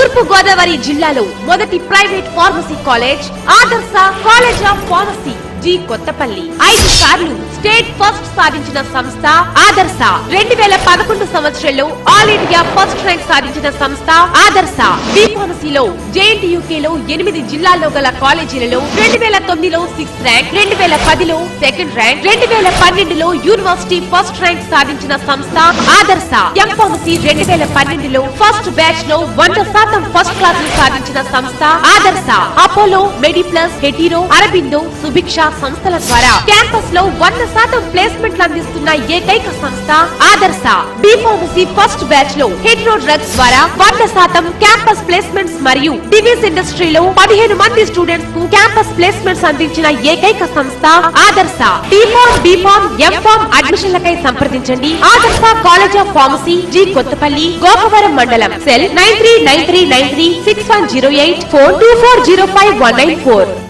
తూర్పు గోదావరి జిల్లాలో మొదటి ప్రైవేట్ ఫార్మసీ కాలేజ్ ఆదర్శ college of pharmacy G Kothapalli 5 సార్లు స్టేట్ ఫస్ట్ సాధించిన సంస్థ ఆదర్శ 2011 సంవత్సరంలో ఆల్ ఇండియా ఫస్ట్ ర్యాంక్ సాధించిన సంస్థ ఆదర్శ బి ఫార్మసీలో జేఎన్టీయూకేలో 8 జిల్లాల్లో గల కాలేజీలలో 2009లో 6th ర్యాంక్ 2010లో 2nd ర్యాంక్ 2012లో యూనివర్సిటీ ఫస్ట్ ర్యాంక్ సాధించిన సంస్థ ఆదర్శ ఎం ఫార్మసీ 2012లో ఫస్ట్ బ్యాచ్ లో 100% ఫస్ట్ క్లాస్ సాధించిన సంస్థ ఆదర్శ అపోలో మెడిప్లస్ హెటీరో అరబిందో సుభిక్ష సంస్థల ద్వారా క్యాంపస్ లో 100% ప్లేస్మెంట్లు అందిస్తున్న ఏకైక సంస్థ ఆదర్శ బి ఫార్మసీ ఫస్ట్ బ్యాచ్ లో హెటీరో డ్రగ్స్ ద్వారా 100% క్యాంపస్ ప్లేస్మెంట్స్ మరియు డివిస్ ఇండస్ట్రీలో 15 మంది స్టూడెంట్స్ కు క్యాంపస్ ప్లేస్మెంట్స్ అందించిన ఏకైక సంస్థ ఆదర్శ బి.ఫార్మ్, ఎం.ఫార్మ్ అడ్మిషన్లకై సంప్రదించండి. ఆదర్శ college of pharmacy G Kothapalli Gopavaram మండలం సెల్ 9393936108 4240519 4